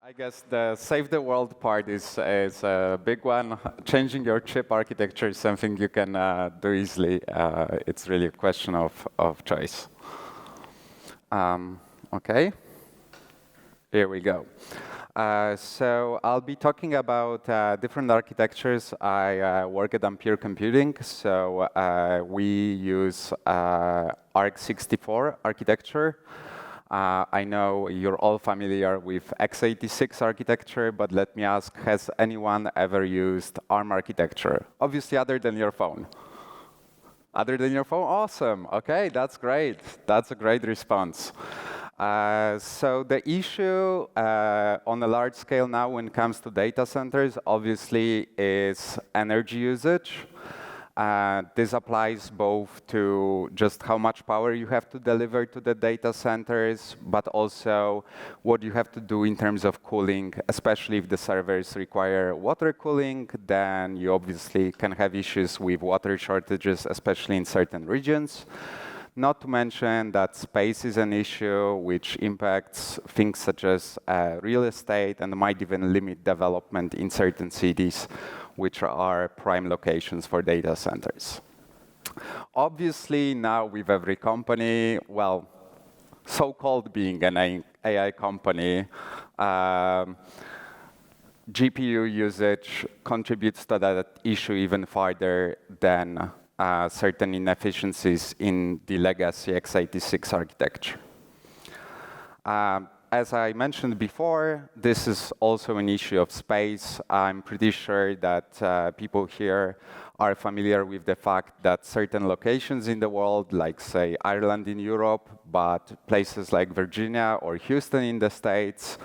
I guess the save the world part is a big one. Changing your chip architecture is something you can do easily. It's really a question of choice. OK, here we go. So I'll be talking about different architectures. I work at Ampere Computing, so we use ARC64 architecture. I know you're all familiar with x86 architecture, but let me ask, has anyone ever used ARM architecture? Obviously, other than your phone. Other than your phone? Awesome. OK, that's great. That's a great response. So the issue on a large scale now when it comes to data centers, obviously, is energy usage. This applies both to just how much power you have to deliver to the data centers, but also what you have to do in terms of cooling, especially if the servers require water cooling, then you obviously can have issues with water shortages, especially in certain regions. Not to mention that space is an issue which impacts things such as real estate and might even limit development in certain cities, which are prime locations for data centers. Obviously, now with every company, well, so-called being an AI company, GPU usage contributes to that issue even farther than certain inefficiencies in the legacy x86 architecture. As I mentioned before, this is also an issue of space. I'm pretty sure that people here are familiar with the fact that certain locations in the world, like, say, Ireland in Europe, but places like Virginia or Houston in the States,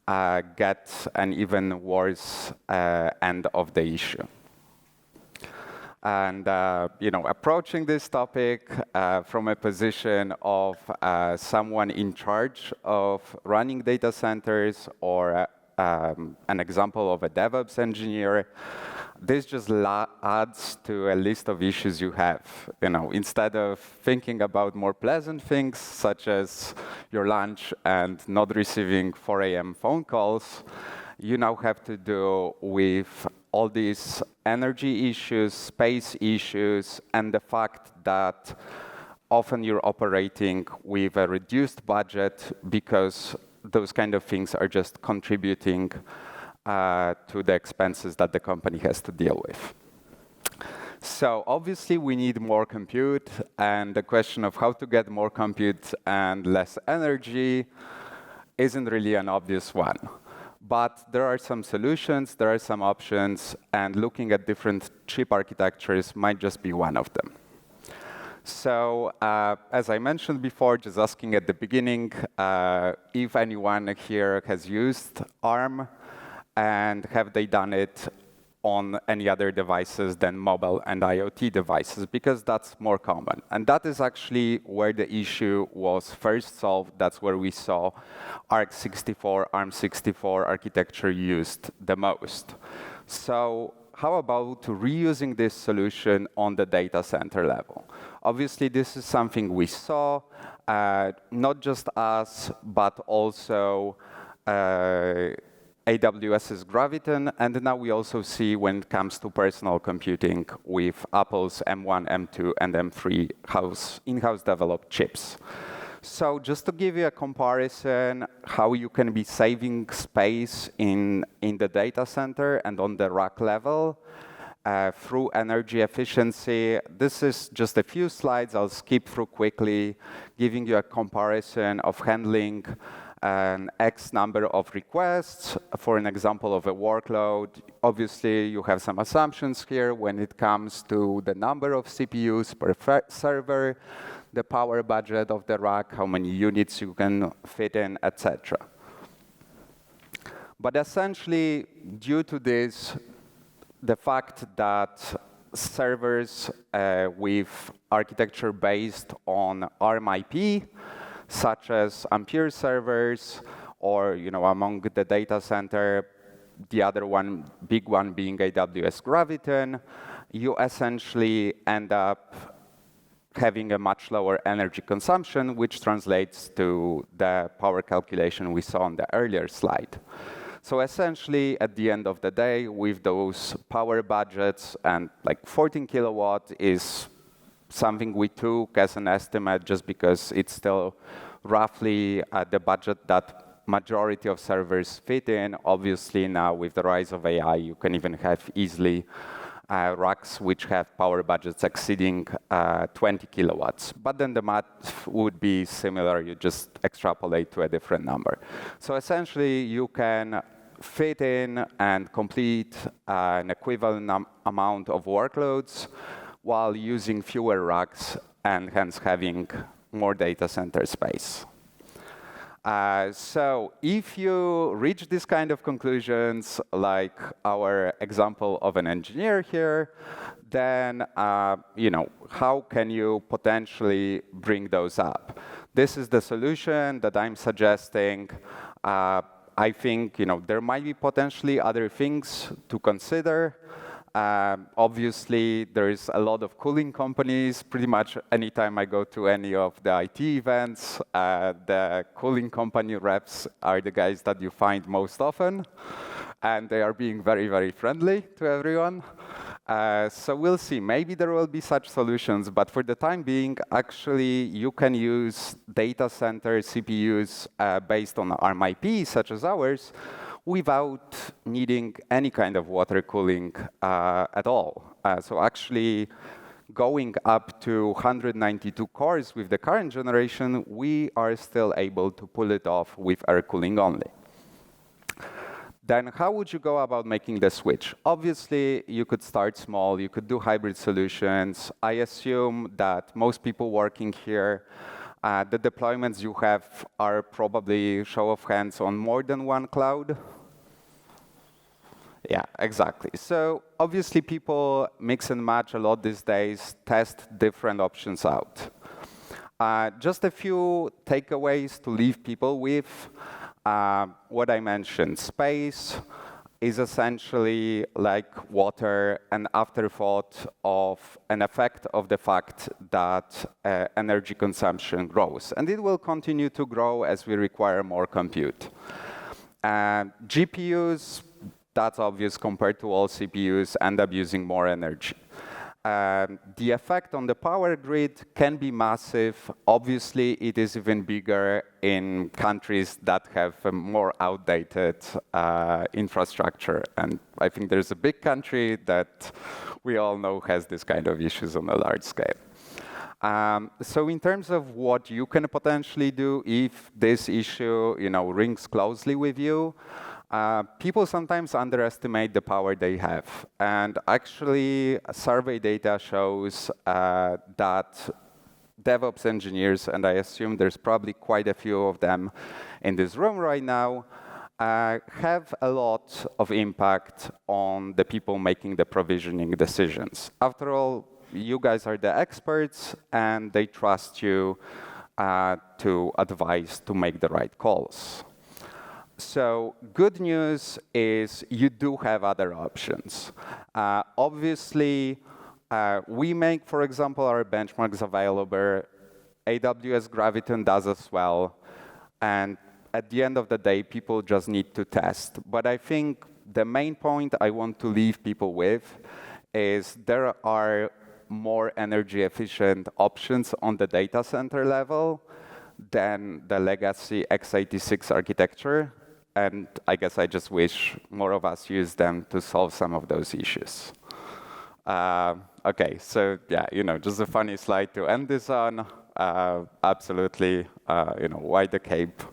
get an even worse end of the issue. And approaching this topic from a position of someone in charge of running data centers or an example of a DevOps engineer, this just adds to a list of issues you have. Instead of thinking about more pleasant things, such as your lunch and not receiving 4 a.m. phone calls, you now have to deal with all these energy issues, space issues, and the fact that often you're operating with a reduced budget because those kind of things are just contributing to the expenses that the company has to deal with. So obviously, we need more compute, and the question of how to get more compute and less energy isn't really an obvious one. But there are some solutions, there are some options, and looking at different chip architectures might just be one of them. So as I mentioned before, just asking at the beginning, if anyone here has used ARM, and have they done it on any other devices than mobile and IoT devices, because that's more common. And that is actually where the issue was first solved. That's where we saw ARC64, ARM64 architecture used the most. So how about reusing this solution on the data center level? Obviously, this is something we saw, not just us, but also AWS's Graviton, and now we also see when it comes to personal computing with Apple's M1, M2, and M3 in-house developed chips. So just to give you a comparison, how you can be saving space in the data center and on the rack level through energy efficiency. This is just a few slides I'll skip through quickly, giving you a comparison of handling an X number of requests for an example of a workload. Obviously, you have some assumptions here when it comes to the number of CPUs per server, the power budget of the rack, how many units you can fit in, etc. But essentially, due to this, the fact that servers with architecture based on ARM IP, such as Ampere servers, or among the data center, the other one, big one being AWS Graviton, you essentially end up having a much lower energy consumption, which translates to the power calculation we saw on the earlier slide. So essentially, at the end of the day, with those power budgets, and like 14 kilowatt is something we took as an estimate just because it's still roughly at the budget that majority of servers fit in. Obviously, now with the rise of AI, you can even have easily racks which have power budgets exceeding 20 kilowatts. But then the math would be similar. You just extrapolate to a different number. So essentially, you can fit in and complete an equivalent amount of workloads while using fewer racks and hence having more data center space. So if you reach this kind of conclusions, like our example of an engineer here, then how can you potentially bring those up? This is the solution that I'm suggesting. I think there might be potentially other things to consider. Obviously, there's a lot of cooling companies. Pretty much anytime I go to any of the IT events, the cooling company reps are the guys that you find most often. And they are being very, very friendly to everyone. So we'll see. Maybe there will be such solutions. But for the time being, actually, you can use data center CPUs based on ARM IP, such as ours, without needing any kind of water cooling at all. So actually, going up to 192 cores with the current generation, we are still able to pull it off with air cooling only. Then how would you go about making the switch? Obviously, you could start small. You could do hybrid solutions. I assume that most people working here, the deployments you have are probably, show of hands, on more than one cloud. Yeah, exactly. So obviously, people mix and match a lot these days, test different options out. Just a few takeaways to leave people with. What I mentioned, space is essentially like water, an afterthought of an effect of the fact that energy consumption grows. And it will continue to grow as we require more compute. GPUs, that's obvious compared to all CPUs, end up using more energy. The effect on the power grid can be massive. Obviously, it is even bigger in countries that have a more outdated infrastructure. And I think there's a big country that we all know has this kind of issues on a large scale. So in terms of what you can potentially do if this issue rings closely with you, people sometimes underestimate the power they have. And actually, survey data shows that DevOps engineers, and I assume there's probably quite a few of them in this room right now, have a lot of impact on the people making the provisioning decisions. After all, you guys are the experts, and they trust you to advise to make the right calls. So good news is you do have other options. Obviously, we make, for example, our benchmarks available. AWS Graviton does as well. And at the end of the day, people just need to test. But I think the main point I want to leave people with is there are more energy efficient options on the data center level than the legacy x86 architecture. And I guess I just wish more of us use them to solve some of those issues. OK, so yeah, just a funny slide to end this on. Absolutely, why the cape?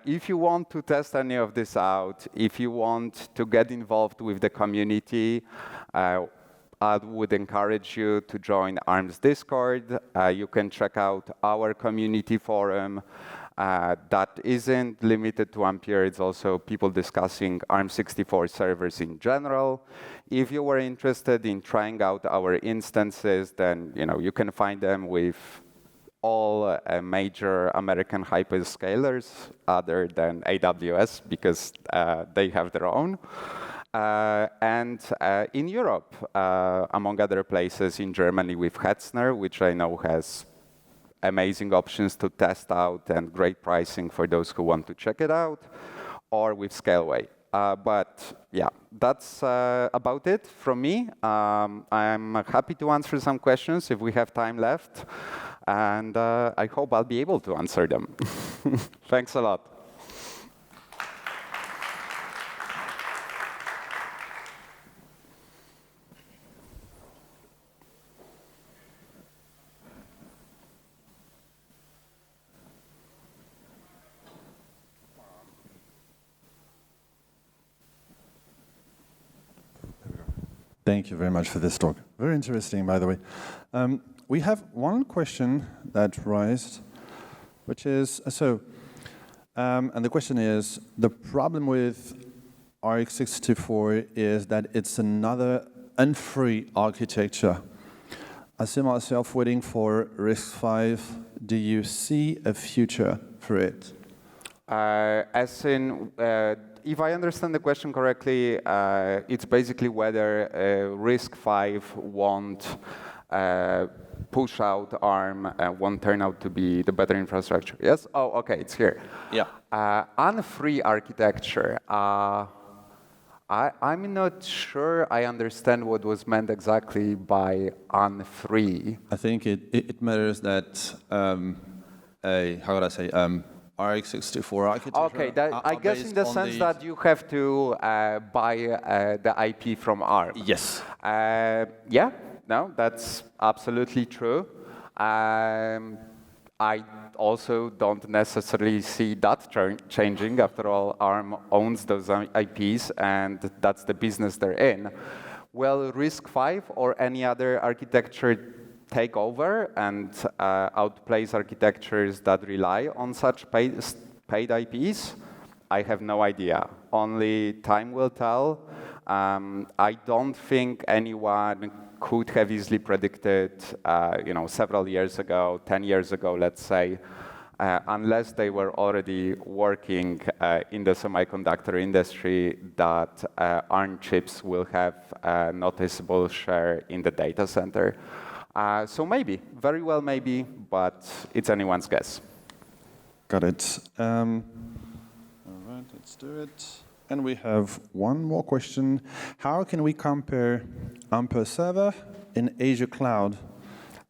If you want to test any of this out, if you want to get involved with the community, I would encourage you to join ARM's Discord. You can check out our community forum. That isn't limited to Ampere. It's also people discussing ARM64 servers in general. If you were interested in trying out our instances, then you can find them with all major American hyperscalers other than AWS, because they have their own. And in Europe, among other places, in Germany with Hetzner, which I know has amazing options to test out and great pricing for those who want to check it out, or with Scaleway. But yeah, that's about it from me. I'm happy to answer some questions if we have time left, and I hope I'll be able to answer them. Thanks a lot. Thank you very much for this talk. Very interesting, by the way. We have one question that raised, which is, and the question is, the problem with RX64 is that it's another unfree architecture. I see myself waiting for RISC-V. Do you see a future for it? As in, if I understand the question correctly, it's basically whether RISC-V won't push out ARM and won't turn out to be the better infrastructure. Yes? Oh, OK, it's here. Yeah. Unfree architecture. I'm not sure I understand what was meant exactly by unfree. I think it matters that, how would I say, RX64 architecture. OK, I guess in the sense that you have to buy the IP from ARM. Yes. Yeah, no, that's absolutely true. I also don't necessarily see that changing. After all, ARM owns those IPs, and that's the business they're in. Will RISC-V or any other architecture take over and outplace architectures that rely on such paid IPs? I have no idea. Only time will tell. I don't think anyone could have easily predicted, several years ago, 10 years ago, let's say, unless they were already working in the semiconductor industry, that ARM chips will have a noticeable share in the data center. So maybe, very well maybe, but it's anyone's guess. Got it. All right, let's do it. And we have one more question. How can we compare Ampere Server in Azure Cloud?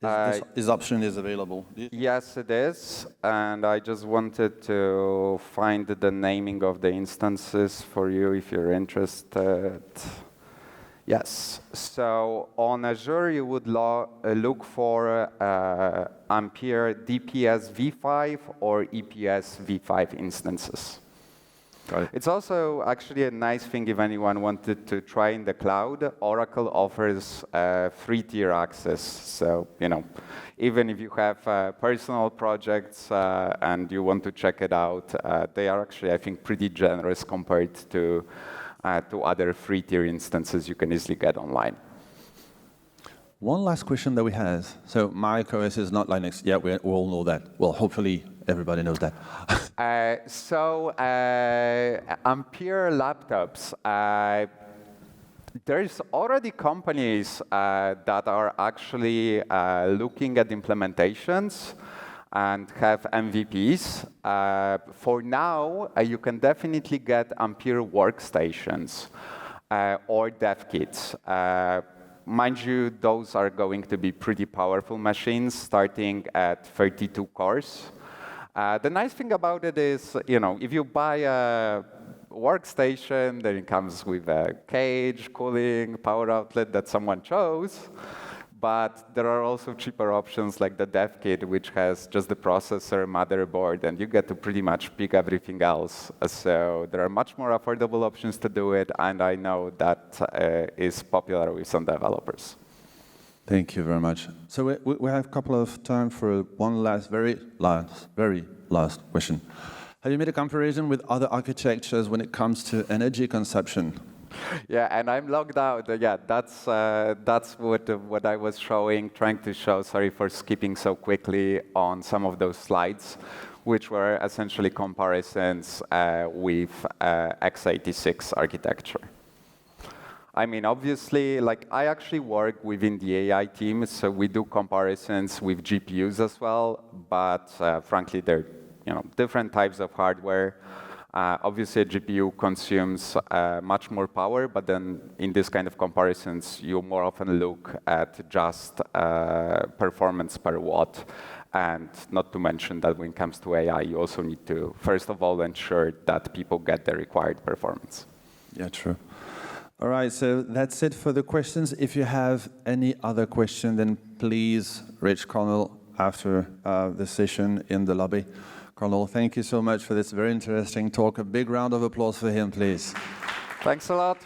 This option is available. Yes, it is. And I just wanted to find the naming of the instances for you if you're interested. Yes. So on Azure, you would look for Ampere DPS v5 or EPS v5 instances. Got it. It's also actually a nice thing if anyone wanted to try in the cloud. Oracle offers free-tier access. So, even if you have personal projects and you want to check it out, they are actually, I think, pretty generous compared to other free-tier instances you can easily get online. One last question that we have. So macOS is not Linux. Yeah, we all know that. Well, hopefully everybody knows that. Ampere laptops. There's already companies that are actually looking at implementations and have MVPs. For now, you can definitely get Ampere workstations or dev kits. Mind you, those are going to be pretty powerful machines, starting at 32 cores. The nice thing about it is, if you buy a workstation, then it comes with a cage, cooling, power outlet that someone chose. But there are also cheaper options like the dev kit, which has just the processor, motherboard, and you get to pretty much pick everything else. So there are much more affordable options to do it, and I know that is popular with some developers. Thank you very much. So we have a couple of time for one very last question. Have you made a comparison with other architectures when it comes to energy consumption? Yeah, and I'm logged out. Yeah, that's what I was trying to show. Sorry for skipping so quickly on some of those slides, which were essentially comparisons with x86 architecture. I mean, obviously, like I actually work within the AI team, so we do comparisons with GPUs as well. But frankly, they're different types of hardware. Obviously, a GPU consumes much more power, but then in this kind of comparisons, you more often look at just performance per watt. And not to mention that when it comes to AI, you also need to, first of all, ensure that people get the required performance. Yeah, true. All right, so that's it for the questions. If you have any other question, then please reach Kornel after the session in the lobby. Kornel, thank you so much for this very interesting talk. A big round of applause for him, please. Thanks a lot.